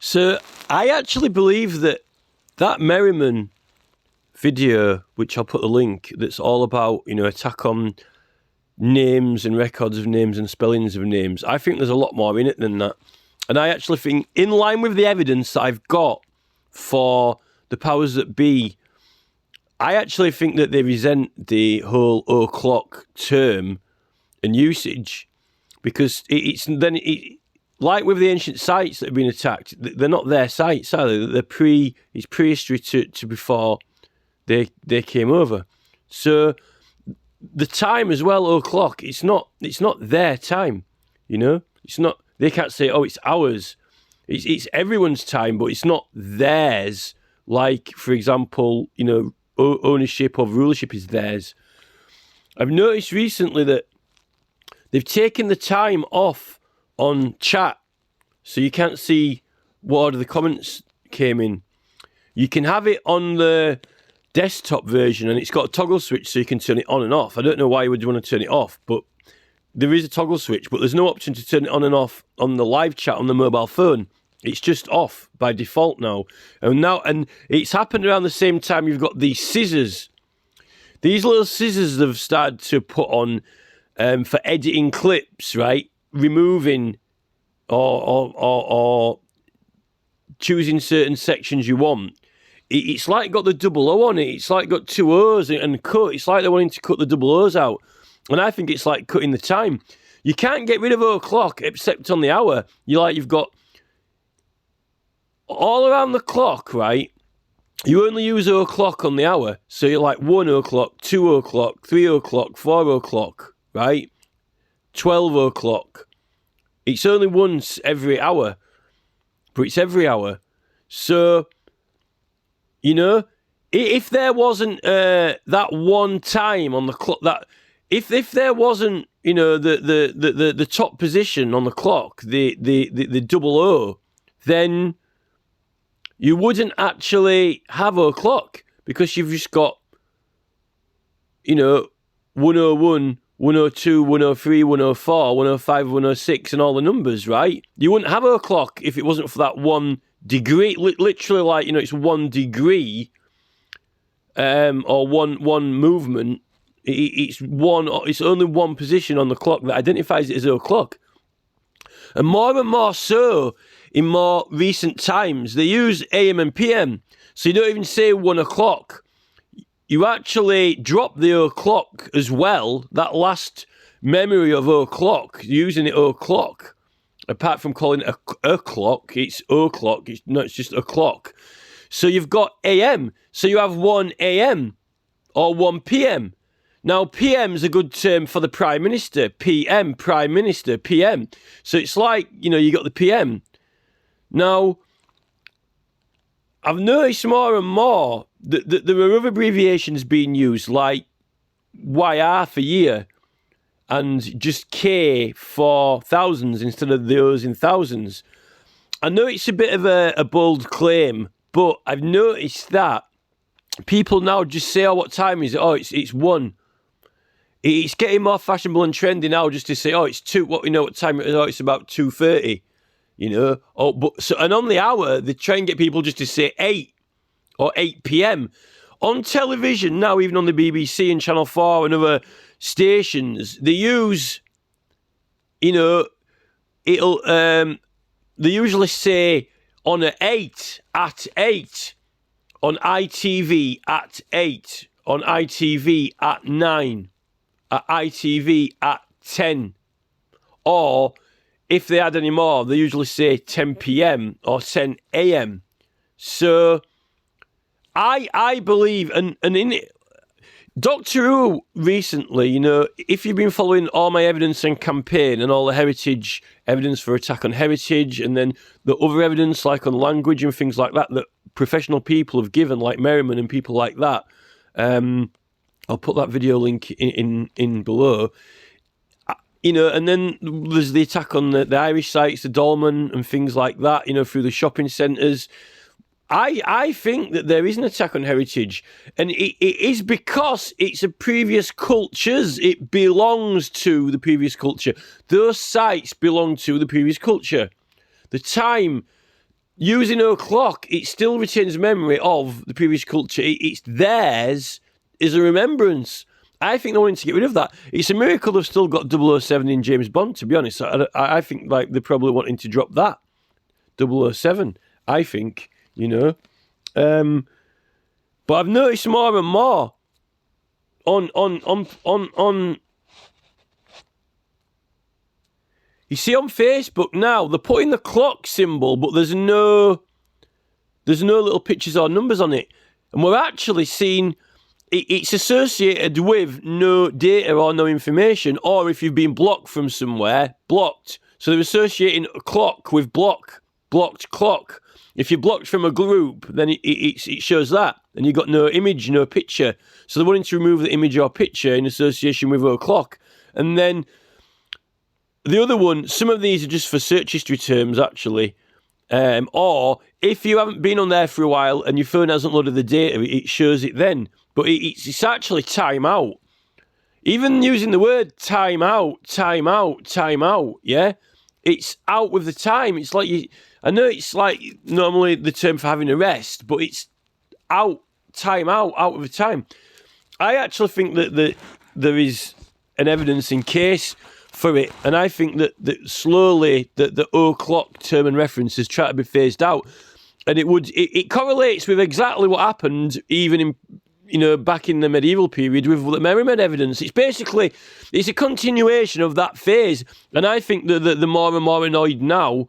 So I actually believe that Merriman video, which I'll put the link, that's all about, attack on names and records of names and spellings of names. I think there's a lot more in it than that. And I actually think, in line with the evidence that I've got for the powers that be, I actually think that they resent the whole o'clock term and usage, because it's like with the ancient sites that have been attacked, they're not their sites, are they? It's prehistory to before they came over. So the time as well, o'clock, it's not their time, It's not. They can't say, oh, it's ours. It's everyone's time, but it's not theirs. Like, for example, ownership or rulership is theirs. I've noticed recently that they've taken the time off on chat, so you can't see what order the comments came in. You can have it on the desktop version, and it's got a toggle switch so you can turn it on and off. I don't know why you would want to turn it off, but there is a toggle switch, but there's no option to turn it on and off on the live chat on the mobile phone. It's just off by default now. And it's happened around the same time you've got these scissors. These little scissors have started to put on for editing clips, right? Removing or choosing certain sections you want. It's like got the double O on it. It's like got two O's and cut. It's like they're wanting to cut the double O's out. And I think it's like cutting the time. You can't get rid of o'clock except on the hour. You've got all around the clock, right? You only use o'clock on the hour. So you're like 1 o'clock, 2 o'clock, 3 o'clock, 4 o'clock, right? 12 o'clock. It's only once every hour, but it's every hour. So, if there wasn't that one time on the clock, that if there wasn't, the top position on the clock, the double O, then you wouldn't actually have o'clock, because you've just got, 101, 102, 103, 104, 105, 106, and all the numbers, right? You wouldn't have o'clock if it wasn't for that 1 degree, literally like, it's 1 degree, or one movement. It's only one position on the clock that identifies it as o'clock. And more so, in more recent times, they use AM and PM. So you don't even say 1 o'clock. You actually drop the o'clock as well, that last memory of o'clock, using it o'clock. Apart from calling it a clock, it's o'clock. It's just o'clock. So you've got AM. So you have 1 AM or 1 PM. Now, PM is a good term for the Prime Minister. PM, Prime Minister, PM. So it's like, you got the PM. Now, I've noticed more and more that there are other abbreviations being used, like YR for year, and just K for thousands instead of the O's in thousands. I know it's a bit of a bold claim, but I've noticed that people now just say, oh, what time is it? Oh, it's 1. It's getting more fashionable and trendy now just to say, oh, it's 2. What time it is? Oh, it's about 2:30. And on the hour, they try and get people just to say 8 or 8 p.m. On television now, even on the BBC and Channel 4 and other stations, they use, they usually say on at 8, on ITV at 8, on ITV at 9, at ITV at 10, or if they add any more, they usually say 10 p.m. or 10 a.m. So I believe, and in it, Doctor Who recently, if you've been following all my evidence and campaign and all the heritage evidence for attack on heritage, and then the other evidence like on language and things like that professional people have given, like Merriman and people like that, I'll put that video link in below. And then there's the attack on the Irish sites, the Dolmen and things like that, through the shopping centres. I think that there is an attack on heritage, and it is because it's a previous cultures. It belongs to the previous culture. Those sites belong to the previous culture. The time using o'clock, it still retains memory of the previous culture. It's theirs as a remembrance. I think they're wanting to get rid of that. It's a miracle they've still got 007 in James Bond, to be honest. I think like they're probably wanting to drop that. 007, I think, you know. But I've noticed more and more on you see on Facebook now, they're putting the clock symbol, but there's no little pictures or numbers on it. And we're actually seeing it's associated with no data or no information, or if you've been blocked from somewhere, blocked. So they're associating a clock with blocked clock. If you're blocked from a group, then it shows that. And you've got no image, no picture. So they're wanting to remove the image or picture in association with a clock. And then the other one, some of these are just for search history terms, actually. Or if you haven't been on there for a while and your phone hasn't loaded the data, it shows it then. But it's actually time out. Even using the word time out, yeah? It's out with the time. It's like I know it's like normally the term for having a rest, but it's time out with the time. I actually think that there is an evidence in case for it, and I think that slowly the o'clock term and reference is trying to be phased out, and it correlates with exactly what happened even in back in the medieval period with the merriman evidence. It's a continuation of that phase, and I think that the more and more annoyed now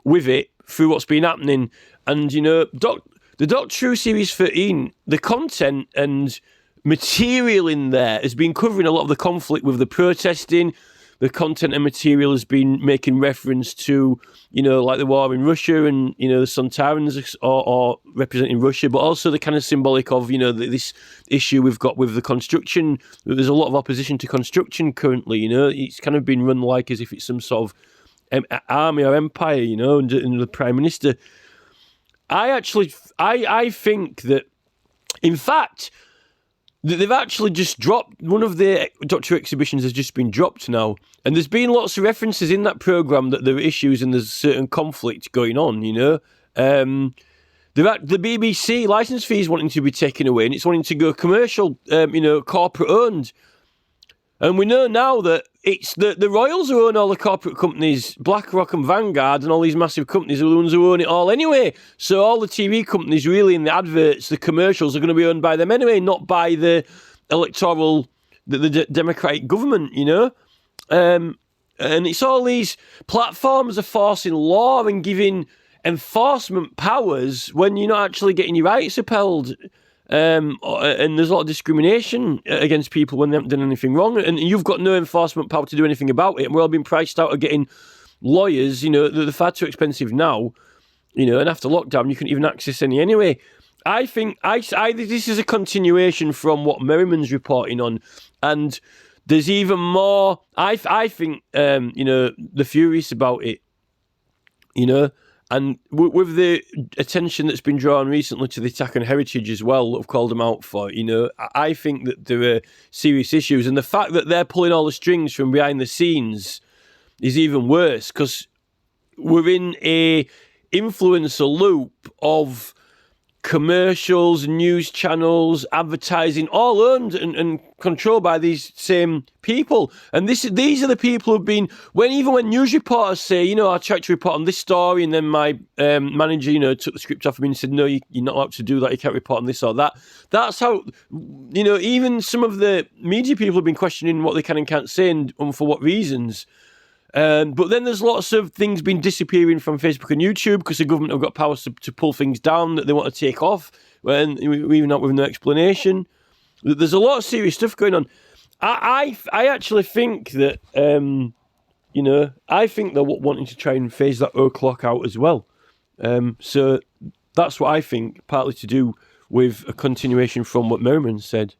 with it through what's been happening, and the Doctor Who series 13, the content and material in there has been covering a lot of the conflict with the protesting. The content and material has been making reference to, like the war in Russia and, the Sontarans are representing Russia, but also the kind of symbolic of, this issue we've got with the construction. There's a lot of opposition to construction currently, It's kind of been run like as if it's some sort of army or empire, and the Prime Minister. I think that, in fact, they've actually just dropped, one of the Doctor Who exhibitions has just been dropped now. And there's been lots of references in that programme that there are issues and there's certain conflict going on, The BBC licence fees wanting to be taken away and it's wanting to go commercial, corporate owned. And we know now that it's the royals who own all the corporate companies, BlackRock and Vanguard and all these massive companies are the ones who own it all anyway. So all the TV companies really in the adverts, the commercials are going to be owned by them anyway, not by the electoral, the democratic government, And it's all these platforms are forcing law and giving enforcement powers when you're not actually getting your rights upheld. And there's a lot of discrimination against people when they haven't done anything wrong, and you've got no enforcement power to do anything about it. And we're all being priced out of getting lawyers. They're far too expensive now. And after lockdown, you couldn't even access any anyway. I think this is a continuation from what Merriman's reporting on, and there's even more. I think they're furious about it. And with the attention that's been drawn recently to the attack on heritage as well, that have called them out for, I think that there are serious issues. And the fact that they're pulling all the strings from behind the scenes is even worse, because we're in a influencer loop of commercials, news channels, advertising, all owned and controlled by these same people. And these are the people who've been, even when news reporters say, I tried to report on this story, and then my manager, took the script off of me and said, no, you're not allowed to do that, you can't report on this or that. That's how, even some of the media people have been questioning what they can and can't say and for what reasons. But then there's lots of things been disappearing from Facebook and YouTube because the government have got powers to pull things down that they want to take off, and even not with no explanation. There's a lot of serious stuff going on. I actually think that, I think they're wanting to try and phase that o'clock out as well. So that's what I think, partly to do with a continuation from what Merriman said.